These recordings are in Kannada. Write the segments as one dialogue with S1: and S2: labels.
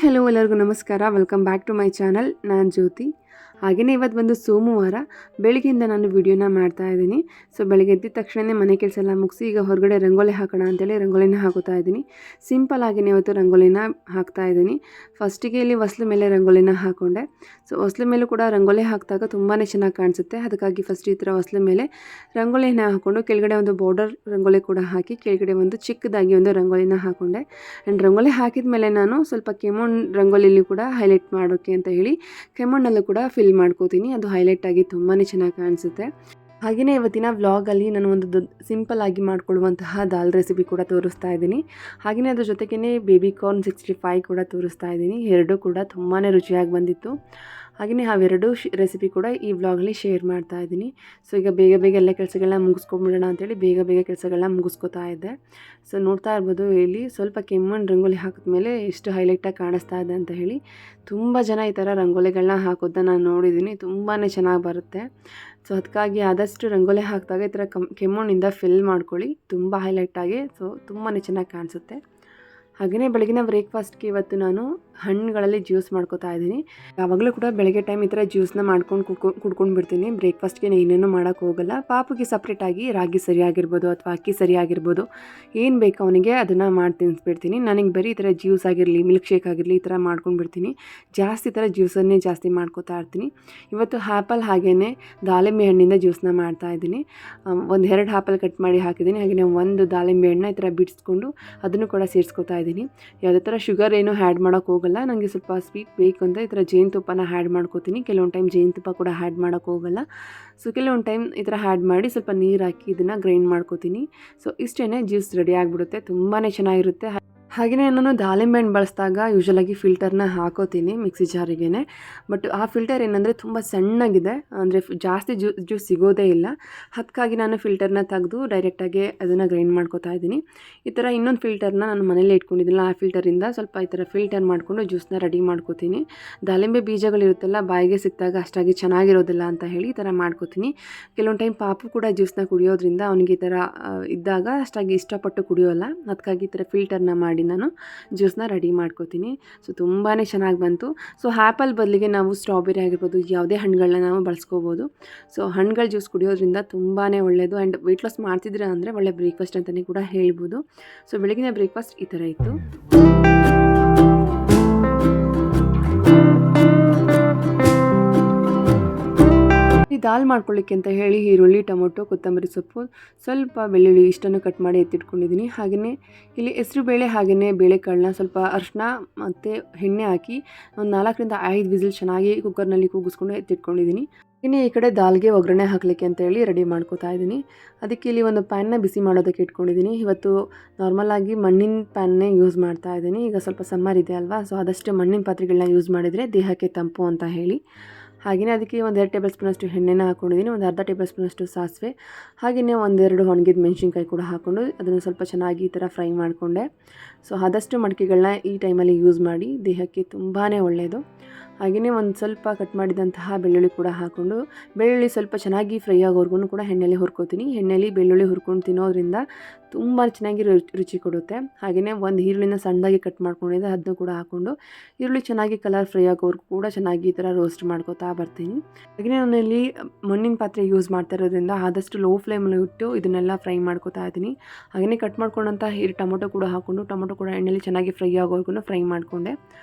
S1: ಹಲೋ ಎಲ್ಲರಿಗೂ ನಮಸ್ಕಾರ. Welcome back to my channel. ನಾನು ಜ್ಯೋತಿ. ಹಾಗೆಯೇ ಇವತ್ತು ಒಂದು ಸೋಮವಾರ ಬೆಳಗ್ಗೆಯಿಂದ ನಾನು ವಿಡಿಯೋನ ಮಾಡ್ತಾ ಇದ್ದೀನಿ. ಸೊ ಬೆಳಗ್ಗೆ ಎದ್ದ ತಕ್ಷಣ ಮನೆ ಕೆಲಸ ಎಲ್ಲ ಮುಗಿಸಿ ಈಗ ಹೊರಗಡೆ ರಂಗೋಲಿ ಹಾಕೋಣ ಅಂತೇಳಿ ರಂಗೋಲಿನ ಹಾಕೋತಾ ಇದ್ದೀನಿ. ಸಿಂಪಲ್ ಆಗಿನೇ ಇವತ್ತು ರಂಗೋಲಿನ ಹಾಕ್ತಾ ಇದ್ದೀನಿ. ಫಸ್ಟಿಗೆ ಇಲ್ಲಿ ಹೊಸ್ಲು ಮೇಲೆ ರಂಗೋಲಿನ ಹಾಕ್ಕೊಂಡೆ. ಸೊ ಹೊಸ್ಲು ಮೇಲೂ ಕೂಡ ರಂಗೋಲಿ ಹಾಕಿದಾಗ ತುಂಬಾ ಚೆನ್ನಾಗಿ ಕಾಣಿಸುತ್ತೆ. ಅದಕ್ಕಾಗಿ ಫಸ್ಟ್ ಈ ಥರ ಹೊಸ್ಲು ಮೇಲೆ ರಂಗೋಲಿನ ಹಾಕ್ಕೊಂಡು ಕೆಳಗಡೆ ಒಂದು ಬಾರ್ಡರ್ ರಂಗೋಲಿ ಕೂಡ ಹಾಕಿ ಕೆಳಗಡೆ ಒಂದು ಚಿಕ್ಕದಾಗಿ ಒಂದು ರಂಗೋಲಿನ ಹಾಕ್ಕೊಂಡೆ. ಆ್ಯಂಡ್ ರಂಗೋಲಿ ಹಾಕಿದ ಮೇಲೆ ನಾನು ಸ್ವಲ್ಪ ಕೆಮ್ಮಣ್ಣು ರಂಗೋಲಿಲಿ ಕೂಡ ಹೈಲೈಟ್ ಮಾಡೋಕ್ಕೆ ಅಂತ ಹೇಳಿ ಕೆಮ್ಮಣ್ಣಲ್ಲೂ ಕೂಡ ಫಿಲ್ ಮಾಡ್ಕೋತೀನಿ. ಅದು ಹೈಲೈಟ್ ಆಗಿ ತುಂಬಾ ಚೆನ್ನಾಗಿ ಕಾಣಿಸುತ್ತೆ. ಹಾಗೆಯೇ ಇವತ್ತಿನ ವ್ಲಾಗಲ್ಲಿ ನಾನು ಒಂದು ಸಿಂಪಲ್ ಆಗಿ ಮಾಡ್ಕೊಳ್ಳುವಂತಹ ದಾಲ್ ರೆಸಿಪಿ ಕೂಡ ತೋರಿಸ್ತಾ ಇದ್ದೀನಿ. ಹಾಗೆಯೇ ಅದ್ರ ಜೊತೆಗೇ ಬೇಬಿ ಕಾರ್ನ್ 65 ಕೂಡ ತೋರಿಸ್ತಾ ಇದ್ದೀನಿ. ಎರಡೂ ಕೂಡ ತುಂಬಾ ರುಚಿಯಾಗಿ ಬಂದಿತ್ತು. ಹಾಗೆಯೇ ಅವೆರಡೂ ರೆಸಿಪಿ ಕೂಡ ಈ ವ್ಲಾಗಲ್ಲಿ ಶೇರ್ ಮಾಡ್ತಾ ಇದ್ದೀನಿ. ಸೊ ಈಗ ಬೇಗ ಬೇಗ ಎಲ್ಲ ಕೆಲಸಗಳನ್ನ ಮುಗಿಸ್ಕೊಂಡ್ಬಿಡೋಣ ಅಂತೇಳಿ ಬೇಗ ಬೇಗ ಕೆಲಸಗಳನ್ನ ಮುಗಿಸ್ಕೊತಾ ಇದ್ದೆ. ಸೊ ನೋಡ್ತಾ ಇರ್ಬೋದು ಇಲ್ಲಿ ಸ್ವಲ್ಪ ಕೆಮ್ಮಣ್ಣು ರಂಗೋಲಿ ಹಾಕಿದ್ಮೇಲೆ ಎಷ್ಟು ಹೈಲೈಟಾಗಿ ಕಾಣಿಸ್ತಾ ಇದೆ ಅಂತ ಹೇಳಿ. ತುಂಬ ಜನ ಈ ಥರ ರಂಗೋಲಿಗಳನ್ನ ಹಾಕೋದನ್ನ ನಾನು ನೋಡಿದ್ದೀನಿ. ತುಂಬಾ ಚೆನ್ನಾಗಿ ಬರುತ್ತೆ. ಸೊ ಅದಕ್ಕಾಗಿ ಆದಷ್ಟು ರಂಗೋಲಿ ಹಾಕಿದಾಗ ಈ ಥರ ಕೆಮ್ಮಣ್ಣಿಂದ ಫಿಲ್ ಮಾಡ್ಕೊಳ್ಳಿ, ತುಂಬ ಹೈಲೈಟಾಗಿ. ಸೊ ತುಂಬಾ ಚೆನ್ನಾಗಿ ಕಾಣಿಸುತ್ತೆ. ಹಾಗೆಯೇ ಬೆಳಗಿನ ಬ್ರೇಕ್ಫಾಸ್ಟ್ಗೆ ಇವತ್ತು ನಾನು ಹಣ್ಣುಗಳಲ್ಲಿ ಜ್ಯೂಸ್ ಮಾಡ್ಕೋತಾ ಇದ್ದೀನಿ. ಯಾವಾಗಲೂ ಕೂಡ ಬೆಳಗ್ಗೆ ಟೈಮ್ ಈ ಥರ ಜ್ಯೂಸನ್ನ ಮಾಡ್ಕೊಂಡು ಕುಡ್ಕೊಂಡು ಬಿಡ್ತೀನಿ. ಬ್ರೇಕ್ಫಾಸ್ಟ್ಗೆ ಏನೇನೂ ಮಾಡೋಕ್ಕೆ ಹೋಗಲ್ಲ. ಪಾಪುಗೆ ಸಪ್ರೇಟಾಗಿ ರಾಗಿ ಸರಿ ಆಗಿರ್ಬೋದು ಅಥವಾ ಅಕ್ಕಿ ಸರಿ ಆಗಿರ್ಬೋದು, ಏನು ಬೇಕು ಅವನಿಗೆ ಅದನ್ನು ಮಾಡಿ ತಿನ್ನಿಸ್ಬಿಡ್ತೀನಿ. ನನಗೆ ಬರೀ ಈ ಥರ ಜ್ಯೂಸ್ ಆಗಿರಲಿ, ಮಿಲ್ಕ್ ಶೇಕ್ ಆಗಿರಲಿ ಈ ಥರ ಮಾಡ್ಕೊಂಡು ಬಿಡ್ತೀನಿ. ಜಾಸ್ತಿ ಥರ ಜ್ಯೂಸನ್ನೇ ಜಾಸ್ತಿ ಮಾಡ್ಕೋತಾ ಇರ್ತೀನಿ. ಇವತ್ತು ಆ್ಯಪಲ್ ಹಾಗೆಯೇ ದಾಳಿಂಬೆ ಹಣ್ಣಿಂದ ಜ್ಯೂಸನ್ನ ಮಾಡ್ತಾಯಿದ್ದೀನಿ. ಒಂದು 2 ಆ್ಯಪಲ್ ಕಟ್ ಮಾಡಿ ಹಾಕಿದ್ದೀನಿ. ಹಾಗೆಯೇ ಒಂದು ದಾಳಿಂಬೆ ಹಣ್ಣನ್ನ ಈ ಥರ ಬಿಡಿಸ್ಕೊಂಡು ಅದನ್ನು ಕೂಡ ಸೇರಿಸ್ಕೊತಾ ಇದ್ದೀನಿ. ಯಾವುದೇ ಥರ ಶುಗರ್ ಏನೂ ಆ್ಯಡ್ ಮಾಡೋಕ್ಕೆ ಹೋಗಲ್ಲ. ನನಗೆ ಸ್ವಲ್ಪ ಸ್ವೀಟ್ ಬೇಕು ಅಂತ ಈ ಥರ ಜೇನುತುಪ್ಪನ ಆ್ಯಡ್ ಮಾಡ್ಕೋತೀನಿ. ಕೆಲವೊಂದು ಟೈಮ್ ಜೇನುತುಪ್ಪ ಕೂಡ ಆ್ಯಡ್ ಮಾಡೋಕ್ಕೆ ಹೋಗಲ್ಲ. ಸೊ ಕೆಲವೊಂದು ಟೈಮ್ ಈ ಥರ ಆ್ಯಡ್ ಮಾಡಿ ಸ್ವಲ್ಪ ನೀರು ಹಾಕಿ ಇದನ್ನು ಗ್ರೈಂಡ್ ಮಾಡ್ಕೋತೀನಿ. ಸೊ ಇಷ್ಟೇ ಜ್ಯೂಸ್ ರೆಡಿ ಆಗಿಬಿಡುತ್ತೆ. ತುಂಬಾ ಚೆನ್ನಾಗಿರುತ್ತೆ. ಹಾಗೆಯೇ ನಾನು ದಾಳಿಂಬೆ ಹಣ್ಣು ಬಳಸಿದಾಗ ಯೂಶ್ವಲಾಗಿ ಫಿಲ್ಟರ್ನ ಹಾಕೋತೀನಿ ಮಿಕ್ಸಿ ಜಾರಿಗೇ. ಬಟ್ ಆ ಫಿಲ್ಟರ್ ಏನಂದರೆ ತುಂಬ ಸಣ್ಣಗಿದೆ, ಅಂದರೆ ಜಾಸ್ತಿ ಜ್ಯೂಸ್ ಸಿಗೋದೇ ಇಲ್ಲ. ಅದಕ್ಕಾಗಿ ನಾನು ಫಿಲ್ಟರ್ನ ತೆಗೆದು ಡೈರೆಕ್ಟಾಗಿ ಅದನ್ನು ಗ್ರೈಂಡ್ ಮಾಡ್ಕೋತಾ ಇದ್ದೀನಿ. ಈ ಥರ ಇನ್ನೊಂದು ಫಿಲ್ಟರ್ನ ನಾನು ಮನೇಲಿ ಇಟ್ಕೊಂಡಿದ್ದಿಲ್ಲ. ಆ ಫಿಲ್ಟರಿಂದ ಸ್ವಲ್ಪ ಈ ಥರ ಫಿಲ್ಟರ್ ಮಾಡಿಕೊಂಡು ಜ್ಯೂಸನ್ನ ರೆಡಿ ಮಾಡ್ಕೋತೀನಿ. ದಾಳಿಂಬೆ ಬೀಜಗಳಿರುತ್ತಲ್ಲ, ಬಾಯಿಗೆ ಸಿಕ್ಕಿದಾಗ ಅಷ್ಟಾಗಿ ಚೆನ್ನಾಗಿರೋದಿಲ್ಲ ಅಂತ ಹೇಳಿ ಈ ಥರ ಮಾಡ್ಕೋತೀನಿ. ಕೆಲವೊಂದು ಟೈಮ್ ಪಾಪು ಕೂಡ ಜ್ಯೂಸನ್ನ ಕುಡಿಯೋದ್ರಿಂದ ಅವನಿಗೆ ಈ ಥರ ಇದ್ದಾಗ ಅಷ್ಟಾಗಿ ಇಷ್ಟಪಟ್ಟು ಕುಡಿಯೋಲ್ಲ. ಅದಕ್ಕಾಗಿ ಈ ಥರ ಫಿಲ್ಟರ್ನ ಮಾಡಿ ನಾನು ಜ್ಯೂಸನ್ನ ರೆಡಿ ಮಾಡ್ಕೋತೀನಿ. ಸೊ ತುಂಬಾ ಚೆನ್ನಾಗಿ ಬಂತು. ಸೊ ಆ್ಯಪಲ್ ಬದಲಿಗೆ ನಾವು ಸ್ಟ್ರಾಬೆರಿ ಆಗಿರ್ಬೋದು, ಯಾವುದೇ ಹಣ್ಣುಗಳನ್ನ ನಾವು ಬಳಸ್ಕೋಬೋದು. ಸೊ ಹಣ್ಣುಗಳ ಜ್ಯೂಸ್ ಕುಡಿಯೋದ್ರಿಂದ ತುಂಬಾ ಒಳ್ಳೆಯದು. ಆ್ಯಂಡ್ ವೆಯ್ಟ್ ಲಾಸ್ ಮಾಡ್ತಿದ್ರೆ ಅಂದರೆ ಒಳ್ಳೆ ಬ್ರೇಕ್ಫಾಸ್ಟ್ ಅಂತಲೇ ಕೂಡ ಹೇಳ್ಬೋದು. ಸೊ ಬೆಳಗಿನ ಬ್ರೇಕ್ಫಾಸ್ಟ್ ಈ ಥರ ಇತ್ತು. ಈ ದಾಲ್ ಮಾಡ್ಕೊಳ್ಳಿಕ್ಕೆ ಅಂತ ಹೇಳಿ ಈರುಳ್ಳಿ, ಟೊಮೊಟೊ, ಕೊತ್ತಂಬರಿ ಸೊಪ್ಪು, ಸ್ವಲ್ಪ ಬೆಳ್ಳುಳ್ಳಿ ಇಷ್ಟನ್ನು ಕಟ್ ಮಾಡಿ ಎತ್ತಿಟ್ಕೊಂಡಿದ್ದೀನಿ. ಹಾಗೆಯೇ ಇಲ್ಲಿ ಹೆಸರುಬೇಳೆ ಹಾಗೆಯೇ ಬೇಳೆಕಾಳನ್ನ ಸ್ವಲ್ಪ ಅರಿಶಿನ ಮತ್ತು ಎಣ್ಣೆ ಹಾಕಿ ಒಂದು 4ರಿಂದ 5 ವಿಸಿಲ್ ಚೆನ್ನಾಗಿ ಕುಕ್ಕರ್ನಲ್ಲಿ ಕೂಗಿಸ್ಕೊಂಡು ಎತ್ತಿಟ್ಕೊಂಡಿದ್ದೀನಿ. ಇನ್ನು ಈ ಕಡೆ ದಾಲ್ಗೆ ಒಗ್ಗರಣೆ ಹಾಕಲಿಕ್ಕೆ ಅಂತ ಹೇಳಿ ರೆಡಿ ಮಾಡ್ಕೋತಾ ಇದ್ದೀನಿ. ಅದಕ್ಕೆ ಇಲ್ಲಿ ಒಂದು ಪ್ಯಾನ್ನ ಬಿಸಿ ಮಾಡೋದಕ್ಕೆ ಇಟ್ಕೊಂಡಿದ್ದೀನಿ. ಇವತ್ತು ನಾರ್ಮಲಾಗಿ ಮಣ್ಣಿನ ಪ್ಯಾನ್ನೇ ಯೂಸ್ ಮಾಡ್ತಾ ಇದ್ದೀನಿ. ಈಗ ಸ್ವಲ್ಪ ಸಮ್ಮರ್ ಇದೆ ಅಲ್ವಾ, ಸೊ ಆದಷ್ಟು ಮಣ್ಣಿನ ಪಾತ್ರೆಗಳನ್ನ ಯೂಸ್ ಮಾಡಿದರೆ ದೇಹಕ್ಕೆ ತಂಪು ಅಂತ ಹೇಳಿ. ಹಾಗೆಯೇ ಅದಕ್ಕೆ ಒಂದು 2 ಟೇಬಲ್ ಸ್ಪೂನಷ್ಟು ಎಣ್ಣೆನ ಹಾಕ್ಕೊಂಡಿದ್ದೀನಿ. ಒಂದು ಅರ್ಧ ಟೇಬಲ್ ಸ್ಪೂನಷ್ಟು ಸಾಸಿವೆ, ಹಾಗೆಯೇ 1-2 ಒಣಗಿದ ಮೆಣಸಿನ್ಕಾಯಿ ಕೂಡ ಹಾಕ್ಕೊಂಡು ಅದನ್ನು ಸ್ವಲ್ಪ ಚೆನ್ನಾಗಿ ಈ ಥರ ಫ್ರೈ ಮಾಡಿಕೊಂಡೆ. ಸೊ ಆದಷ್ಟು ಮಡಿಕೆಗಳನ್ನ ಈ ಟೈಮಲ್ಲಿ ಯೂಸ್ ಮಾಡಿ, ದೇಹಕ್ಕೆ ತುಂಬಾ ಒಳ್ಳೆಯದು. ಹಾಗೆಯೇ ಒಂದು ಸ್ವಲ್ಪ ಕಟ್ ಮಾಡಿದಂತಹ ಬೆಳ್ಳುಳ್ಳಿ ಕೂಡ ಹಾಕ್ಕೊಂಡು ಬೆಳ್ಳುಳ್ಳಿ ಸ್ವಲ್ಪ ಚೆನ್ನಾಗಿ ಫ್ರೈ ಆಗೋವರೆಗೂ ಕೂಡ ಎಣ್ಣೆಯಲ್ಲಿ ಹುರ್ಕೋತೀನಿ. ಎಣ್ಣೆಯಲ್ಲಿ ಬೆಳ್ಳುಳ್ಳಿ ಹುರ್ಕೊಂಡು ತಿನ್ನೋದ್ರಿಂದ ತುಂಬ ಚೆನ್ನಾಗಿ ರುಚಿ ಕೊಡುತ್ತೆ. ಹಾಗೆಯೇ ಒಂದು ಈರುಳ್ಳಿನ ಸಣ್ಣದಾಗಿ ಕಟ್ ಮಾಡ್ಕೊಂಡಿದ್ದೆ, ಅದನ್ನು ಕೂಡ ಹಾಕ್ಕೊಂಡು ಈರುಳ್ಳಿ ಚೆನ್ನಾಗಿ ಕಲರ್ ಫ್ರೈ ಆಗೋವರೆಗೂ ಕೂಡ ಚೆನ್ನಾಗಿ ಈ ಥರ ರೋಸ್ಟ್ ಮಾಡ್ಕೋತಾ ಬರ್ತೀನಿ. ಹಾಗೆಯೇ ನಾನಲ್ಲಿ ಮಣ್ಣಿನ ಪಾತ್ರೆ ಯೂಸ್ ಮಾಡ್ತಾ ಇರೋದ್ರಿಂದ ಆದಷ್ಟು ಲೋ ಫ್ಲೇಮಲ್ಲಿ ಇಟ್ಟು ಇದನ್ನೆಲ್ಲ ಫ್ರೈ ಮಾಡ್ಕೋತಾ ಇದ್ದೀನಿ. ಹಾಗೆಯೇ ಕಟ್ ಮಾಡ್ಕೊಂಡಂಥ ಟೊಮೊಟೊ ಕೂಡ ಹಾಕ್ಕೊಂಡು ಟೊಮೊಟೊ ಕೂಡ ಎಣ್ಣೆಯಲ್ಲಿ ಚೆನ್ನಾಗಿ ಫ್ರೈ ಆಗೋವರೆಗೂ ಫ್ರೈ ಮಾಡಿಕೊಂಡೆ.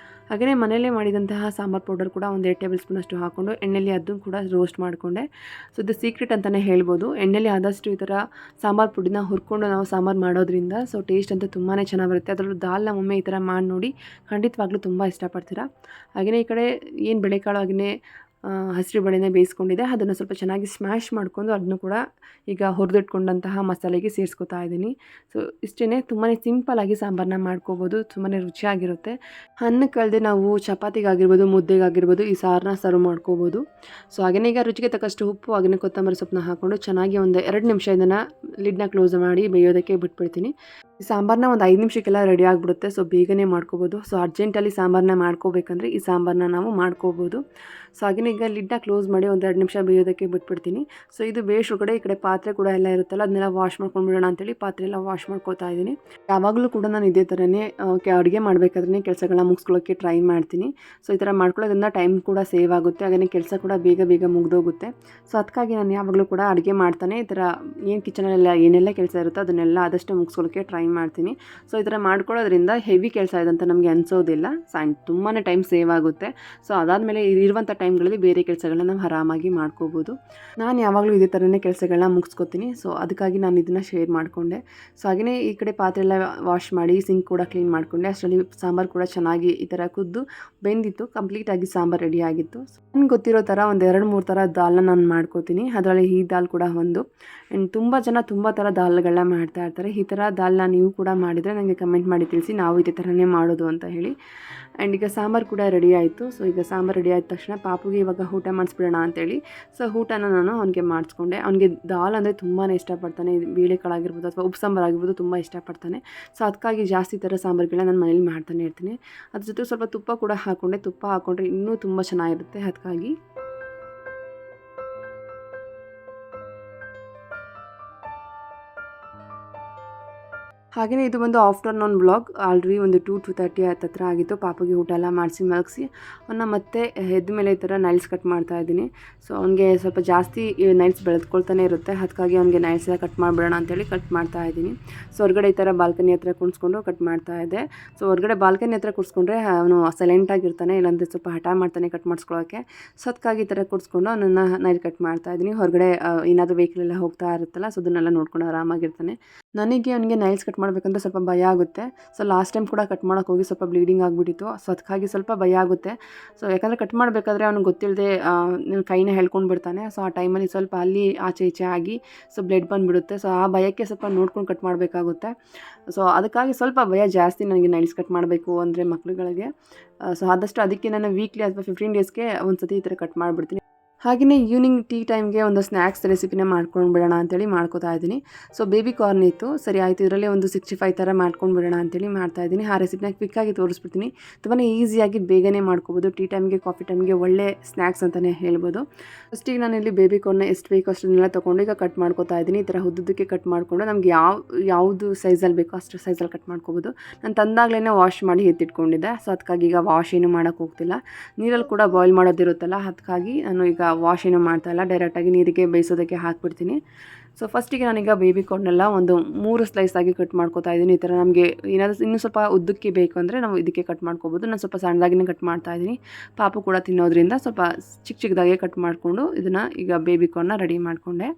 S1: ಹಾಗೆಯೇ ಮನೆಯಲ್ಲೇ ಮಾಡಿದಂತಹ ಸಾಂಬಾರು ಪೌಡರ್ ಕೂಡ ಒಂದು 2 ಟೇಬಲ್ ಸ್ಪೂನಷ್ಟು ಹಾಕ್ಕೊಂಡು ಎಣ್ಣೆಯಲ್ಲಿ ಅದನ್ನು ಕೂಡ ರೋಸ್ಟ್ ಮಾಡಿಕೊಂಡೆ. ಸೊ ಇದು ಸೀಕ್ರೆಟ್ ಅಂತಲೇ ಹೇಳ್ಬೋದು. ಎಣ್ಣೆಯಲ್ಲಿ ಆದಷ್ಟು ಈ ಥರ ಸಾಂಬಾರು ಪುಡಿನ ಹುರ್ಕೊಂಡು ನಾವು ಸಾಂಬಾರು ಮಾಡೋದ್ರಿಂದ ಸೊ ಟೇಸ್ಟ್ ಅಂತೂ ತುಂಬಾ ಚೆನ್ನಾಗಿ ಬರುತ್ತೆ. ಅದರಲ್ಲೂ ದಾಲ್ನ ಒಮ್ಮೆ ಈ ಥರ ಮಾಡಿ ನೋಡಿ, ಖಂಡಿತವಾಗ್ಲೂ ತುಂಬ ಇಷ್ಟಪಡ್ತೀರಾ. ಹಾಗೆಯೇ ಈ ಕಡೆ ಏನು ಬೇಳೆಕಾಳು ಹಾಗೆಯೇ ಹಸಿರು ಬೇಳೆನೇ ಬೇಯಿಸ್ಕೊಂಡಿದೆ, ಅದನ್ನು ಸ್ವಲ್ಪ ಚೆನ್ನಾಗಿ ಸ್ಮ್ಯಾಶ್ ಮಾಡ್ಕೊಂಡು ಅದನ್ನು ಕೂಡ ಈಗ ಹುರಿದಿಟ್ಕೊಂಡಂತಹ ಮಸಾಲೆಗೆ ಸೇರಿಸ್ಕೊತಾ ಇದ್ದೀನಿ. ಸೊ ಇಷ್ಟೇ, ತುಂಬಾ ಸಿಂಪಲ್ಲಾಗಿ ಸಾಂಬಾರನ್ನ ಮಾಡ್ಕೋಬೋದು, ತುಂಬಾ ರುಚಿಯಾಗಿರುತ್ತೆ. ಅನ್ನಕ್ಕಲ್ಲದೆ ನಾವು ಚಪಾತಿಗಾಗಿರ್ಬೋದು, ಮುದ್ದೆಗಾಗಿರ್ಬೋದು ಈ ಸಾರನ್ನ ಸರ್ವ್ ಮಾಡ್ಕೋಬೋದು. ಸೊ ಹಾಗೆಯೇ ಈಗ ರುಚಿಗೆ ತಕ್ಕಷ್ಟು ಉಪ್ಪು ಹಾಗೆಯೇ ಕೊತ್ತಂಬರಿ ಸೊಪ್ಪನ್ನ ಹಾಕ್ಕೊಂಡು ಚೆನ್ನಾಗಿ ಒಂದು 2 ನಿಮಿಷ ಇದನ್ನು ಲಿಡ್ನ ಕ್ಲೋಸ್ ಮಾಡಿ ಬೇಯೋದಕ್ಕೆ ಬಿಟ್ಬಿಡ್ತೀನಿ. ಈ ಸಾಂಬಾರನ್ನ ಒಂದು 5 ನಿಮಿಷಕ್ಕೆಲ್ಲ ರೆಡಿ ಆಗಿಬಿಡುತ್ತೆ. ಸೊ ಬೇಗನೆ ಮಾಡ್ಕೋಬೋದು. ಸೊ ಅರ್ಜೆಂಟಲ್ಲಿ ಸಾಂಬಾರನ್ನ ಮಾಡ್ಕೋಬೇಕಂದ್ರೆ ಈ ಸಾಂಬಾರನ್ನ ನಾವು ಮಾಡ್ಕೋಬೋದು. ಸೊ ಹಾಗೆಯೇ ಈಗ ಲಿಡ್ನ ಕ್ಲೋಸ್ ಮಾಡಿ ಒಂದು 2 ನಿಮಿಷ ಬೇಯೋದಕ್ಕೆ ಬಿಟ್ಬಿಡ್ತೀನಿ. ಸೊ ಇದು ಬೇಯೋಷ್ಟ್ರೊಳಗಡೆ ಈ ಕಡೆ ಪಾತ್ರೆ ಕೂಡ ಎಲ್ಲ ಇರುತ್ತಲ್ಲ ಅದನ್ನೆಲ್ಲ ವಾಶ್ ಮಾಡ್ಕೊಂಡ್ಬಿಡೋಣ ಅಂತೇಳಿ ಪಾತ್ರೆ ಎಲ್ಲ ವಾಶ್ ಮಾಡ್ಕೊತಾ ಇದ್ದೀನಿ. ಯಾವಾಗಲೂ ಕೂಡ ನಾನು ಇದೇ ಥರನೇ ಅಡುಗೆ ಮಾಡಬೇಕಾದ್ರೆ ಕೆಲಸಗಳನ್ನ ಮುಗಿಸ್ಕೊಳ್ಳೋಕ್ಕೆ ಟ್ರೈ ಮಾಡ್ತೀನಿ. ಸೊ ಈ ಥರ ಮಾಡ್ಕೊಳ್ಳೋದ್ರಿಂದ ಟೈಮ್ ಕೂಡ ಸೇವ್ ಆಗುತ್ತೆ, ಹಾಗೆಯೇ ಕೆಲಸ ಕೂಡ ಬೇಗ ಬೇಗ ಮುಗಿದೋಗುತ್ತೆ. ಸೊ ಅದಕ್ಕಾಗಿ ನಾನು ಯಾವಾಗಲೂ ಕೂಡ ಅಡುಗೆ ಮಾಡ್ತಾನೆ ಈ ಥರ ಏನು ಕಿಚನಲ್ಲೆಲ್ಲ ಏನೆಲ್ಲ ಕೆಲಸ ಇರುತ್ತೋ ಅದನ್ನೆಲ್ಲ ಆದಷ್ಟು ಮುಗಿಸ್ಕೊಳ್ಳೋಕ್ಕೆ ಟ್ರೈ ಮಾಡ್ತೀನಿ. ಸೊ ಈ ಥರ ಮಾಡ್ಕೊಳ್ಳೋದ್ರಿಂದ ಹೆವಿ ಕೆಲಸ ಇದೆ ಅಂತ ನಮಗೆ ಅನಿಸೋದಿಲ್ಲ. ತುಂಬಾ ಟೈಮ್ ಸೇವ್ ಆಗುತ್ತೆ. ಸೊ ಅದಾದಮೇಲೆ ಇರುವಂಥ ಟೈಮ್ಗಳಲ್ಲಿ ಬೇರೆ ಕೆಲಸಗಳನ್ನ ನಾವು ಆರಾಮಾಗಿ ಮಾಡ್ಕೋಬೋದು. ನಾನು ಯಾವಾಗಲೂ ಇದೇ ಥರನೇ ಕೆಲಸಗಳನ್ನ ಮುಗಿಸ್ಕೊತೀನಿ. ಸೊ ಅದಕ್ಕಾಗಿ ನಾನು ಇದನ್ನು ಶೇರ್ ಮಾಡಿಕೊಂಡೆ. ಸೊ ಹಾಗೆಯೇ ಈ ಕಡೆ ಪಾತ್ರೆ ಎಲ್ಲ ವಾಶ್ ಮಾಡಿ ಸಿಂಕ್ ಕೂಡ ಕ್ಲೀನ್ ಮಾಡಿಕೊಂಡೆ. ಅಷ್ಟರಲ್ಲಿ ಸಾಂಬಾರು ಕೂಡ ಚೆನ್ನಾಗಿ ಈ ಥರ ಕುದ್ದು ಬೆಂದಿತ್ತು. ಕಂಪ್ಲೀಟಾಗಿ ಸಾಂಬಾರು ರೆಡಿ ಆಗಿತ್ತು. ನನಗೆ ಗೊತ್ತಿರೋ ಥರ ಒಂದು 2-3 ಥರ ದಾಲ್ನ ನಾನು ಮಾಡ್ಕೋತೀನಿ. ಅದರಲ್ಲಿ ಈ ದಾಲ್ ಕೂಡ ಒಂದು. ಆ್ಯಂಡ್ ತುಂಬ ಜನ ತುಂಬ ಥರ ದಾಲ್ಗಳನ್ನ ಮಾಡ್ತಾ ಇರ್ತಾರೆ. ಈ ಥರ ದಾಲ್ನ ನೀವು ಕೂಡ ಮಾಡಿದರೆ ನನಗೆ ಕಮೆಂಟ್ ಮಾಡಿ ತಿಳಿಸಿ, ನಾವು ಇದೇ ಥರನೇ ಮಾಡೋದು ಅಂತ ಹೇಳಿ. ಆ್ಯಂಡ್ ಈಗ ಸಾಂಬಾರು ಕೂಡ ರೆಡಿ ಆಯಿತು. ಸೊ ಈಗ ಸಾಂಬಾರು ರೆಡಿ ಆದ ತಕ್ಷಣ ಪಾಪುಗೆ ಇವಾಗ ಊಟ ಮಾಡಿಸ್ಬಿಡೋಣ ಅಂತೇಳಿ ಸೊ ಊಟನ ನಾನು ಅವನಿಗೆ ಮಾಡಿಸ್ಕೊಂಡೆ. ಅವನಿಗೆ ದಾಲ್ ಅಂದರೆ ತುಂಬಾ ಇಷ್ಟಪಡ್ತಾನೆ. ಬೇಳೆಕಾಳಾಗಿರ್ಬೋದು ಅಥವಾ ಉಪ್ಪು ಆಗಿರ್ಬೋದು ತುಂಬ ಇಷ್ಟಪಡ್ತಾನೆ. ಸೊ ಅದಕ್ಕಾಗಿ ಜಾಸ್ತಿ ಥರ ಸಾಂಬಾರುಗಳನ್ನ ನಾನು ಮನೇಲಿ ಮಾಡ್ತಾನೆ ಇರ್ತೀನಿ. ಅದ್ರ ಜೊತೆ ಸ್ವಲ್ಪ ತುಪ್ಪ ಕೂಡ ಹಾಕ್ಕೊಂಡೆ. ತುಪ್ಪ ಹಾಕ್ಕೊಂಡ್ರೆ ಇನ್ನೂ ತುಂಬ ಚೆನ್ನಾಗಿರುತ್ತೆ. ಅದಕ್ಕಾಗಿ ಹಾಗೆಯೇ ಇದು ಒಂದು ಆಫ್ಟರ್ನೂನ್ ಬ್ಲಾಗ್. ಆಲ್ರೆಡಿ ಒಂದು 2-2:30 ಹತ್ತಿರ ಆಗಿತ್ತು. ಪಾಪುಗೆ ಊಟ ಎಲ್ಲ ಮಾಡಿಸಿ ಮಲಗಿಸಿ ಅವನ್ನ ಮತ್ತೆ ಎದ್ದ ಮೇಲೆ ಈ ಥರ ನೈಲ್ಸ್ ಕಟ್ ಮಾಡ್ತಾ ಇದ್ದೀನಿ. ಸೊ ಅವನಿಗೆ ಸ್ವಲ್ಪ ಜಾಸ್ತಿ ನೈಲ್ಸ್ ಬೆಳೆದುಕೊಳ್ತಾನೆ ಇರುತ್ತೆ. ಅದಕ್ಕಾಗಿ ಅವನಿಗೆ ನೈಲ್ಸ್ ಎಲ್ಲ ಕಟ್ ಮಾಡಿಬಿಡೋಣ ಅಂತೇಳಿ ಕಟ್ ಮಾಡ್ತಾ ಇದ್ದೀನಿ. ಸೊ ಹೊರಗಡೆ ಈ ಥರ ಬಾಲ್ಕನಿ ಹತ್ರ ಕುಣಿಸ್ಕೊಂಡು ಕಟ್ ಮಾಡ್ತಾ ಇದ್ದೆ. ಸೊ ಹೊರಗಡೆ ಬಾಲ್ಕನಿ ಹತ್ರ ಕುಡಿಸ್ಕೊಂಡ್ರೆ ಅವನು ಸೈಲೆಂಟಾಗಿರ್ತಾನೆ, ಇಲ್ಲಾಂದರೆ ಸ್ವಲ್ಪ ಹಠ ಮಾಡ್ತಾನೆ ಕಟ್ ಮಾಡಿಸ್ಕೊಳ್ಳೋಕ್ಕೆ. ಸೊ ಅದಕ್ಕಾಗಿ ಈ ಥರ ಕುಡಿಸ್ಕೊಂಡು ಅವನನ್ನು ನೈಲ್ ಕಟ್ ಮಾಡ್ತಾ ಇದ್ದೀನಿ. ಹೊರಗಡೆ ಏನಾದರೂ ವೆಹಿಕಲ್ ಎಲ್ಲ ಹೋಗ್ತಾ ಇರುತ್ತಲ್ಲ, ಸೊ ಅದನ್ನೆಲ್ಲ ನೋಡ್ಕೊಂಡು ಆರಾಮಾಗಿರ್ತಾನೆ. ನನಗೆ ಅವನಿಗೆ ನೈಲ್ಸ್ ಕಟ್ ಮಾಡಬೇಕಂದ್ರೆ ಸ್ವಲ್ಪ ಭಯ ಆಗುತ್ತೆ. ಸೊ ಲಾಸ್ಟ್ ಟೈಮ್ ಕೂಡ ಕಟ್ ಮಾಡೋಕ್ಕೆ ಹೋಗಿ ಸ್ವಲ್ಪ ಬ್ಲೀಡಿಂಗ್ ಆಗಿಬಿಟ್ಟಿತ್ತು. ಸೊ ಅದಕ್ಕಾಗಿ ಸ್ವಲ್ಪ ಭಯ ಆಗುತ್ತೆ. ಸೊ ಯಾಕಂದರೆ ಕಟ್ ಮಾಡಬೇಕಾದ್ರೆ ಅವ್ನಿಗೆ ಗೊತ್ತಿಲ್ಲದೆ ಕೈನ ಹೇಳ್ಕೊಂಡು ಬಿಡ್ತಾನೆ. ಸೊ ಆ ಟೈಮಲ್ಲಿ ಸ್ವಲ್ಪ ಅಲ್ಲಿ ಆಚೆ ಈಚೆ ಆಗಿ ಸೊ ಬ್ಲಡ್ ಬಂದುಬಿಡುತ್ತೆ. ಸೊ ಆ ಭಯಕ್ಕೆ ಸ್ವಲ್ಪ ನೋಡ್ಕೊಂಡು ಕಟ್ ಮಾಡಬೇಕಾಗುತ್ತೆ. ಸೊ ಅದಕ್ಕಾಗಿ ಸ್ವಲ್ಪ ಭಯ ಜಾಸ್ತಿ ನನಗೆ ನೈಲ್ಸ್ ಕಟ್ ಮಾಡಬೇಕು ಅಂದರೆ ಮಕ್ಳುಗಳಿಗೆ. ಸೊ ಆದಷ್ಟು ಅದಕ್ಕೆ ನಾನು ವೀಕ್ಲಿ ಅಥವಾ 15 ಡೇಸ್ಗೆ ಒಂದು ಸತಿ ಈ ಥರ ಕಟ್ ಮಾಡಿಬಿಡ್ತೀನಿ. ಹಾಗೆಯೇ ಈವ್ನಿಂಗ್ ಟೀ ಟೈಮ್ಗೆ ಒಂದು ಸ್ನ್ಯಾಕ್ಸ್ ರೆಸಿಪಿನ ಮಾಡ್ಕೊಂಡು ಬಿಡೋಣ ಅಂತೇಳಿ ಮಾಡ್ಕೋತಾ ಇದ್ದೀನಿ. ಸೊ ಬೇಬಿ ಕಾರ್ನ್ ಇತ್ತು, ಸರಿ ಆಯಿತು ಇದರಲ್ಲಿ ಒಂದು 65 ಥರ ಮಾಡ್ಕೊಂಡು ಬಿಡೋಣ ಅಂತೇಳಿ ಮಾಡ್ತಾಯಿದ್ದೀನಿ. ಆ ರೆಸಿಪಿನ ಕ್ವಿಕ್ಕಾಗಿ ತೋರಿಸ್ಬಿಡ್ತೀನಿ. ತುಂಬಾ ಈಸಿಯಾಗಿ ಬೇಗನೆ ಮಾಡ್ಕೋಬೋದು. ಟೀ ಟೈಮ್ಗೆ ಕಾಫಿ ಟೈಮ್ಗೆ ಒಳ್ಳೆ ಸ್ನ್ಯಾಕ್ಸ್ ಅಂತಲೇ ಹೇಳ್ಬೋದು. ಫಸ್ಟಿಗೆ ನಾನಿಲ್ಲಿ ಬೇಬಿ ಕಾರ್ನ್ನ ಎಷ್ಟು ಬೇಕೋ ಅಷ್ಟನ್ನೆಲ್ಲ ತೊಗೊಂಡು ಈಗ ಕಟ್ ಮಾಡ್ಕೋತಾ ಇದ್ದೀನಿ. ಈ ಥರ ಉದ್ದಕ್ಕೆ ಕಟ್ ಮಾಡಿಕೊಂಡು ನಮ್ಗೆ ಯಾವುದು ಸೈಜಲ್ಲಿ ಬೇಕೋ ಅಷ್ಟು ಸೈಜಲ್ಲಿ ಕಟ್ ಮಾಡ್ಕೋಬೋದು. ನಾನು ತಂದಾಗಲೇ ವಾಶ್ ಮಾಡಿ ಎತ್ತಿಟ್ಕೊಂಡಿದ್ದೆ. ಸೊ ಅದಕ್ಕಾಗಿ ಈಗ ವಾಶ್ ಏನು ಮಾಡೋಕ್ಕೆ ಹೋಗ್ತಿಲ್ಲ. ನೀರಲ್ಲಿ ಕೂಡ ಬಾಯ್ಲ್ ಮಾಡೋದಿರುತ್ತಲ್ಲ, ಅದಕ್ಕಾಗಿ ನಾನು ಈಗ ವಾಶ್ ಏನು ಮಾಡ್ತಾಯಿಲ್ಲ, ಡೈರೆಕ್ಟಾಗಿ ನೀರಿಗೆ ಬೇಯಿಸೋದಕ್ಕೆ ಹಾಕ್ಬಿಡ್ತೀನಿ. ಸೊ ಫಸ್ಟಿಗೆ ನಾನೀಗ ಬೇಬಿ ಕಾರ್ನೆಲ್ಲ ಒಂದು 3 ಸ್ಲೈಸ್ ಆಗಿ ಕಟ್ ಮಾಡ್ಕೋತಾ ಇದ್ದೀನಿ. ಈ ಥರ ನಮಗೆ ಏನಾದರೂ ಇನ್ನೂ ಸ್ವಲ್ಪ ಉದ್ದಕ್ಕೆ ಬೇಕು ಅಂದರೆ ನಾವು ಇದಕ್ಕೆ ಕಟ್ ಮಾಡ್ಕೋಬೋದು. ನಾನು ಸ್ವಲ್ಪ ಸಣ್ಣದಾಗಿನೇ ಕಟ್ ಮಾಡ್ತಾಯಿದ್ದೀನಿ. ಪಾಪು ಕೂಡ ತಿನ್ನೋದ್ರಿಂದ ಸ್ವಲ್ಪ ಚಿಕ್ಕದಾಗೆ ಕಟ್ ಮಾಡಿಕೊಂಡು ಇದನ್ನು ಈಗ ಬೇಬಿ ಕಾರ್ನ್ನ ರೆಡಿ ಮಾಡಿಕೊಂಡೆ.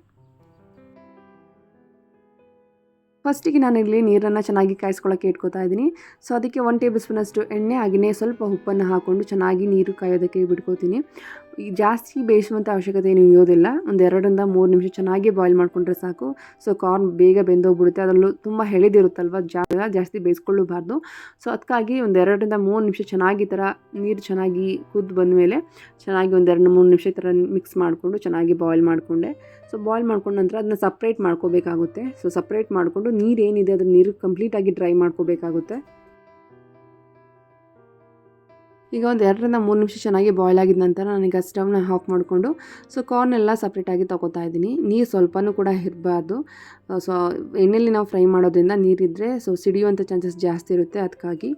S1: ಫಸ್ಟಿಗೆ ನಾನಿಲ್ಲಿ ನೀರನ್ನು ಚೆನ್ನಾಗಿ ಕಾಯಿಸ್ಕೊಳ್ಳೋಕ್ಕೆ ಇಟ್ಕೋತಾ ಇದ್ದೀನಿ. ಸೊ ಅದಕ್ಕೆ 1 ಟೇಬಲ್ ಸ್ಪೂನಷ್ಟು ಎಣ್ಣೆ ಹಾಗೆಯೇ ಸ್ವಲ್ಪ ಉಪ್ಪನ್ನು ಹಾಕ್ಕೊಂಡು ಚೆನ್ನಾಗಿ ನೀರು ಕಾಯೋದಕ್ಕೆ ಬಿಟ್ಕೋತೀನಿ. ಈಗ ಜಾಸ್ತಿ ಬೇಯಿಸುವಂಥ ಅವಶ್ಯಕತೆ ಏನು ಇರೋದಿಲ್ಲ. ಒಂದು 2-3 ನಿಮಿಷ ಚೆನ್ನಾಗಿ ಬಾಯ್ಲ್ ಮಾಡಿಕೊಂಡ್ರೆ ಸಾಕು. ಸೊ ಕಾರ್ನ್ ಬೇಗ ಬೆಂದೋಗ್ಬಿಡುತ್ತೆ. ಅದರಲ್ಲೂ ತುಂಬ ಎಳೆದಿರುತ್ತಲ್ವ, ಜಾಸ್ತಿ ಬೇಯಿಸ್ಕೊಳ್ಳಬಾರ್ದು. ಸೊ ಅದಕ್ಕಾಗಿ ಒಂದು 2-3 ನಿಮಿಷ ಚೆನ್ನಾಗಿ ಈ ಥರ ನೀರು ಚೆನ್ನಾಗಿ ಕುದ್ದು ಬಂದಮೇಲೆ ಚೆನ್ನಾಗಿ ಒಂದು 2-3 ನಿಮಿಷ ಈ ಥರ ಮಿಕ್ಸ್ ಮಾಡಿಕೊಂಡು ಚೆನ್ನಾಗಿ ಬಾಯ್ಲ್ ಮಾಡಿಕೊಂಡೆ. ಸೊ ಬಾಯ್ಲ್ ಮಾಡ್ಕೊಂಡ ನಂತರ ಅದನ್ನ ಸಪ್ರೇಟ್ ಮಾಡ್ಕೋಬೇಕಾಗುತ್ತೆ. ಸೊ ಸಪ್ರೇಟ್ ಮಾಡಿಕೊಂಡು ನೀರೇನಿದೆ ಅದನ್ನ ನೀರು ಕಂಪ್ಲೀಟಾಗಿ ಡ್ರೈ ಮಾಡ್ಕೋಬೇಕಾಗುತ್ತೆ. ಈಗ ಒಂದು 2-3 ನಿಮಿಷ ಚೆನ್ನಾಗಿ ಬಾಯ್ಲ್ ಆಗಿದ ನಂತರ ನಾನೀಗ ಸ್ಟವ್ನ ಆಫ್ ಮಾಡಿಕೊಂಡು ಸೊ ಕಾರ್ನೆಲ್ಲ ಸಪ್ರೇಟಾಗಿ ತೊಗೋತಾ ಇದ್ದೀನಿ. ನೀರು ಸ್ವಲ್ಪನೂ ಕೂಡ ಇರಬಾರ್ದು. ಸೊ ಎಣ್ಣೆಯಲ್ಲಿ ನಾವು ಫ್ರೈ ಮಾಡೋದ್ರಿಂದ ನೀರಿದ್ದರೆ ಸೊ ಸಿಡಿಯುವಂಥ ಚಾನ್ಸಸ್ ಜಾಸ್ತಿ ಇರುತ್ತೆ. ಅದಕ್ಕಾಗಿ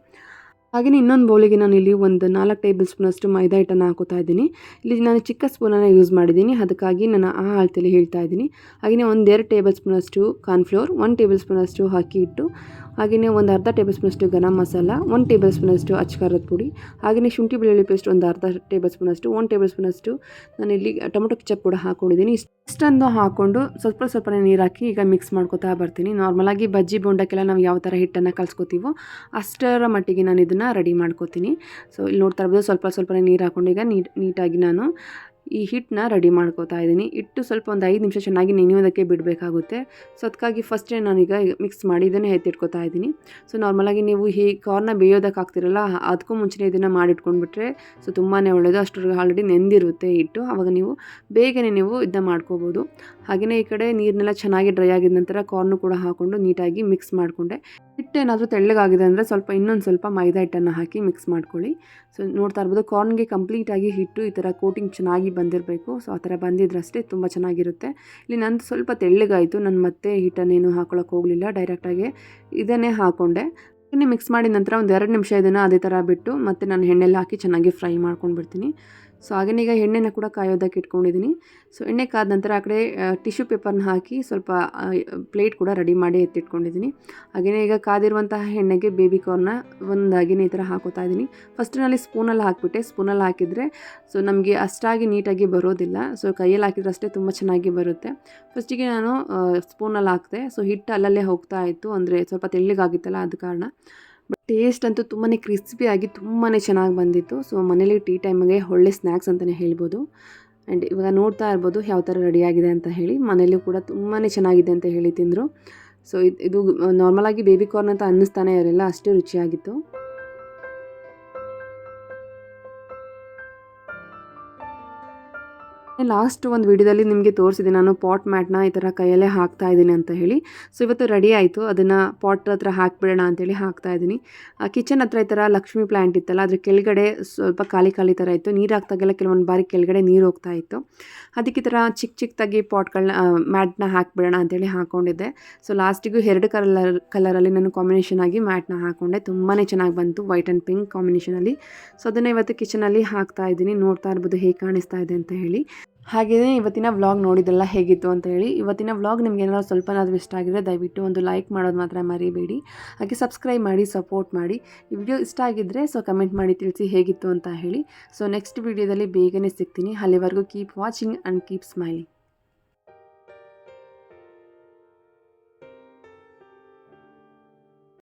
S1: ಹಾಗೆಯೇ ಇನ್ನೊಂದು ಬೌಲಿಗೆ ನಾನು ಇಲ್ಲಿ ಒಂದು 4 ಟೇಬಲ್ ಸ್ಪೂನಷ್ಟು ಮೈದಾ ಹಿಟ್ಟನ್ನು ಹಾಕೋತಾ ಇದ್ದೀನಿ. ಇಲ್ಲಿ ನಾನು ಚಿಕ್ಕ ಸ್ಪೂನನ್ನು ಯೂಸ್ ಮಾಡಿದ್ದೀನಿ, ಅದಕ್ಕಾಗಿ ನಾನು ಆ ಅಳತೆಯಲ್ಲಿ ಹೇಳ್ತಾ ಇದ್ದೀನಿ. ಹಾಗೆಯೇ 1-2 ಟೇಬಲ್ ಸ್ಪೂನಷ್ಟು ಕಾರ್ನ್ಫ್ಲೋರ್, 1 ಟೇಬಲ್ ಸ್ಪೂನಷ್ಟು ಅಕ್ಕಿ ಹಿಟ್ಟು, ಹಾಗೆಯೇ ಒಂದು ಅರ್ಧ ಟೇಬಲ್ ಸ್ಪೂನಷ್ಟು ಗರಂ ಮಸಾಲ, 1 ಟೇಬಲ್ ಸ್ಪೂನಷ್ಟು ಅಚ್ಚ ಪುಡಿ, ಹಾಗೆಯೇ ಶುಂಠಿ ಬೆಳ್ಳುಳ್ಳಿ ಪೇಸ್ಟ್ ಒಂದು ಅರ್ಧ ಟೇಬಲ್ ಸ್ಪೂನಷ್ಟು, 1 ಟೇಬಲ್ ಸ್ಪೂನಷ್ಟು ನಾನಿಲ್ಲಿ ಟೊಮೊಟೊ ಕೆಚಪ್ ಕೂಡ ಹಾಕ್ಕೊಂಡಿದ್ದೀನಿ. ಇಷ್ಟೊಂದು ಹಾಕ್ಕೊಂಡು ಸ್ವಲ್ಪನೇ ನೀರು ಹಾಕಿ ಈಗ ಮಿಕ್ಸ್ ಮಾಡ್ಕೊತಾ ಬರ್ತೀನಿ. ನಾರ್ಮಲಾಗಿ ಬಜ್ಜಿ ಬೋಂಡಕ್ಕೆಲ್ಲ ನಾವು ಯಾವ ಥರ ಹಿಟ್ಟನ್ನು ಕಲಿಸ್ಕೊತೀವೋ ಅಷ್ಟರ ಮಟ್ಟಿಗೆ ನಾನು ಇದನ್ನು ರೆಡಿ ಮಾಡ್ಕೋತೀನಿ. ಸೊ ಇಲ್ಲಿ ನೋಡ್ತಾ ಇರ್ಬೋದು ಸ್ವಲ್ಪನೇ ನೀರು ಹಾಕ್ಕೊಂಡು ಈಗ ನೀಟಾಗಿ ನಾನು ಈ ಹಿಟ್ಟನ್ನ ರೆಡಿ ಮಾಡ್ಕೋತಾ ಇದ್ದೀನಿ. ಹಿಟ್ಟು ಸ್ವಲ್ಪ ಒಂದು 5 ನಿಮಿಷ ಚೆನ್ನಾಗಿ ನೆನೆಯೋದಕ್ಕೆ ಬಿಡಬೇಕಾಗುತ್ತೆ. ಸೊ ಅದಕ್ಕಾಗಿ ಫಸ್ಟೇ ನಾನೀಗ ಮಿಕ್ಸ್ ಮಾಡಿ ಇದನ್ನು ಎತ್ತಿಟ್ಕೋತಾ ಇದ್ದೀನಿ. ಸೊ ನಾರ್ಮಲಾಗಿ ನೀವು ಈ ಕಾರ್ನ ಬೇಯೋದಕ್ಕೆ ಹಾಕ್ತಿರಲ್ಲ, ಅದಕ್ಕೂ ಮುಂಚೆ ಇದನ್ನು ಮಾಡಿಟ್ಕೊಂಡ್ಬಿಟ್ರೆ ಸೊ ತುಂಬಾ ಒಳ್ಳೆಯದು. ಅಷ್ಟರೊಳಗೆ ಆಲ್ರೆಡಿ ನೆಂದಿರುತ್ತೆ ಹಿಟ್ಟು, ಆವಾಗ ನೀವು ಬೇಗನೆ ನೀವು ಇದನ್ನ ಮಾಡ್ಕೋಬೋದು. ಹಾಗೆಯೇ ಈ ಕಡೆ ನೀರನ್ನೆಲ್ಲ ಚೆನ್ನಾಗಿ ಡ್ರೈ ಆಗಿದ ನಂತರ ಕಾರ್ನು ಕೂಡ ಹಾಕ್ಕೊಂಡು ನೀಟಾಗಿ ಮಿಕ್ಸ್ ಮಾಡಿಕೊಂಡೆ. ಹಿಟ್ಟೇನಾದರೂ ತೆಳ್ಳಗಾಗಿದೆ ಅಂದರೆ ಇನ್ನೊಂದು ಸ್ವಲ್ಪ ಮೈದಾ ಹಿಟ್ಟನ್ನು ಹಾಕಿ ಮಿಕ್ಸ್ ಮಾಡ್ಕೊಳ್ಳಿ. ಸೊ ನೋಡ್ತಾ ಇರ್ಬೋದು, ಕಾರ್ನ್ಗೆ ಕಂಪ್ಲೀಟಾಗಿ ಹಿಟ್ಟು ಈ ಥರ ಕೋಟಿಂಗ್ ಚೆನ್ನಾಗಿ ಬಂದಿರಬೇಕು. ಸೊ ಆ ಥರ ಬಂದಿದ್ರಷ್ಟೇ ತುಂಬ ಚೆನ್ನಾಗಿರುತ್ತೆ. ಇಲ್ಲಿ ನಂದು ಸ್ವಲ್ಪ ತೆಳ್ಳಗಾಯಿತು, ನಾನು ಮತ್ತೆ ಹಿಟ್ಟನ್ನೇನು ಹಾಕೊಳ್ಳೋಕೆ ಹೋಗಲಿಲ್ಲ, ಡೈರೆಕ್ಟಾಗಿ ಇದನ್ನೇ ಹಾಕ್ಕೊಂಡೆ. ಇದನ್ನೇ ಮಿಕ್ಸ್ ಮಾಡಿದ ನಂತರ ಒಂದು 2 ನಿಮಿಷ ಇದನ್ನು ಅದೇ ಥರ ಬಿಟ್ಟು ಮತ್ತೆ ನಾನು ಎಣ್ಣೆಲ್ಲಿ ಹಾಕಿ ಚೆನ್ನಾಗಿ ಫ್ರೈ ಮಾಡ್ಕೊಂಡು ಬಿಡ್ತೀನಿ. ಸೊ ಹಾಗೆಯೇ ಈಗ ಎಣ್ಣೆನ ಕೂಡ ಕಾಯೋದಕ್ಕೆ ಇಟ್ಕೊಂಡಿದ್ದೀನಿ. ಸೊ ಎಣ್ಣೆ ಕಾದ ನಂತರ ಆ ಕಡೆ ಟಿಶ್ಯೂ ಪೇಪರ್ನ ಹಾಕಿ ಸ್ವಲ್ಪ ಪ್ಲೇಟ್ ಕೂಡ ರೆಡಿ ಮಾಡಿ ಎತ್ತಿಟ್ಕೊಂಡಿದ್ದೀನಿ. ಹಾಗೆಯೇ ಈಗ ಕಾದಿರುವಂತಹ ಎಣ್ಣೆಗೆ ಬೇಬಿ ಕಾರ್ನ ಒಂದಾಗಿನೇ ಈ ಥರ ಹಾಕೋತಾ ಇದ್ದೀನಿ. ಫಸ್ಟಿನಲ್ಲಿ ಸ್ಪೂನಲ್ಲಿ ಹಾಕಿಬಿಟ್ಟೆ. ಸ್ಪೂನಲ್ಲಿ ಹಾಕಿದರೆ ಸೊ ನಮಗೆ ಅಷ್ಟಾಗಿ ನೀಟಾಗಿ ಬರೋದಿಲ್ಲ. ಸೊ ಕೈಯಲ್ಲಿ ಹಾಕಿದ್ರೆ ಅಷ್ಟೇ ತುಂಬ ಚೆನ್ನಾಗಿ ಬರುತ್ತೆ. ಫಸ್ಟಿಗೆ ನಾನು ಸ್ಪೂನಲ್ಲಿ ಹಾಕಿದೆ. ಸೊ ಹಿಟ್ಟು ಅಲ್ಲಲ್ಲೇ ಹೋಗ್ತಾ ಇತ್ತು, ಅಂದರೆ ಸ್ವಲ್ಪ ತೆಳ್ಳಗಾಗಿತ್ತಲ್ಲ ಆದ ಕಾರಣ. ಬಟ್ ಟೇಸ್ಟ್ ಅಂತೂ ತುಂಬಾ ಕ್ರಿಸ್ಪಿಯಾಗಿ ತುಂಬಾ ಚೆನ್ನಾಗಿ ಬಂದಿತ್ತು. ಸೊ ಮನೇಲಿ ಟೀ ಟೈಮಿಗೆ ಒಳ್ಳೆ ಸ್ನ್ಯಾಕ್ಸ್ ಅಂತಲೇ ಹೇಳ್ಬೋದು. ಆ್ಯಂಡ್ ಇವಾಗ ನೋಡ್ತಾ ಇರ್ಬೋದು ಯಾವ ಥರ ರೆಡಿಯಾಗಿದೆ ಅಂತ ಹೇಳಿ. ಮನೇಲಿ ಕೂಡ ತುಂಬಾ ಚೆನ್ನಾಗಿದೆ ಅಂತ ಹೇಳಿ ತಿಂದರು. ಸೊ ಇದು ನಾರ್ಮಲಾಗಿ ಬೇಬಿ ಕಾರ್ನ್ ಅಂತ ಅನ್ನಿಸ್ತಾನೆ ಇರಲಿಲ್ಲ, ಅಷ್ಟು ರುಚಿಯಾಗಿತ್ತು. ಲಾಸ್ಟ್ ಒಂದು ವಿಡಿಯೋದಲ್ಲಿ ನಿಮಗೆ ತೋರಿಸಿದೆ ನಾನು ಪಾಟ್ ಮ್ಯಾಟ್ನ ಈ ಥರ ಕೈಯಲ್ಲೇ ಹಾಕ್ತಾ ಇದ್ದೀನಿ ಅಂತ ಹೇಳಿ. ಸೊ ಇವತ್ತು ರೆಡಿ ಆಯಿತು, ಅದನ್ನು ಪಾಟ್ ಹತ್ರ ಹಾಕಿಬಿಡೋಣ ಅಂತೇಳಿ ಹಾಕ್ತಾ ಇದ್ದೀನಿ. ಕಿಚನ್ ಹತ್ರ ಈ ಥರ ಲಕ್ಷ್ಮಿ ಪ್ಲ್ಯಾಂಟ್ ಇತ್ತಲ್ಲ, ಅದ್ರ ಕೆಳಗಡೆ ಸ್ವಲ್ಪ ಖಾಲಿ ಥರ ಇತ್ತು. ನೀರು ಹಾಕ್ದಾಗೆಲ್ಲ ಕೆಲವೊಂದು ಬಾರಿ ಕೆಳಗಡೆ ನೀರು ಹೋಗ್ತಾ ಇತ್ತು. ಅದಕ್ಕೆ ಈ ಥರ ಚಿಕ್ಕದಾಗಿ ಪಾಟ್ಗಳನ್ನ ಮ್ಯಾಟ್ನ ಹಾಕಿಬಿಡೋಣ ಅಂತೇಳಿ ಹಾಕ್ಕೊಂಡಿದ್ದೆ. ಸೊ ಲಾಸ್ಟಿಗೂ 2 ಕಲರಲ್ಲಿ ನಾನು ಕಾಂಬಿನೇಷನ್ ಆಗಿ ಮ್ಯಾಟ್ನ ಹಾಕ್ಕೊಂಡೆ. ತುಂಬಾ ಚೆನ್ನಾಗಿ ಬಂತು, ವೈಟ್ ಆ್ಯಂಡ್ ಪಿಂಕ್ ಕಾಂಬಿನೇಷನಲ್ಲಿ. ಸೊ ಅದನ್ನು ಇವತ್ತು ಕಿಚನಲ್ಲಿ ಹಾಕ್ತಾ ಇದ್ದೀನಿ. ನೋಡ್ತಾ ಇರ್ಬೋದು ಹೇಗೆ ಕಾಣಿಸ್ತಾ ಇದೆ ಅಂತ ಹೇಳಿ. ಹಾಗೆಯೇ ಇವತ್ತಿನ ವ್ಲಾಗ್ ನೋಡಿದ್ದೆಲ್ಲ ಹೇಗಿತ್ತು ಅಂತ ಹೇಳಿ. ಇವತ್ತಿನ ವ್ಲಾಗ್ ನಿಮ್ಗೆ ಏನಾದ್ರು ಸ್ವಲ್ಪನಾದರೂ ಇಷ್ಟ ಆಗಿದ್ರೆ ದಯವಿಟ್ಟು ಒಂದು ಲೈಕ್ ಮಾಡೋದು ಮಾತ್ರ ಮರಿಬೇಡಿ. ಹಾಗೆ ಸಬ್ಸ್ಕ್ರೈಬ್ ಮಾಡಿ, ಸಪೋರ್ಟ್ ಮಾಡಿ. ಈ ವಿಡಿಯೋ ಇಷ್ಟ ಆಗಿದ್ದರೆ ಸೊ ಕಮೆಂಟ್ ಮಾಡಿ ತಿಳಿಸಿ ಹೇಗಿತ್ತು ಅಂತ ಹೇಳಿ. ಸೊ ನೆಕ್ಸ್ಟ್ ವಿಡಿಯೋದಲ್ಲಿ ಬೇಗನೆ ಸಿಗ್ತೀನಿ. ಅಲ್ಲಿವರೆಗೂ keep watching and keep smiling.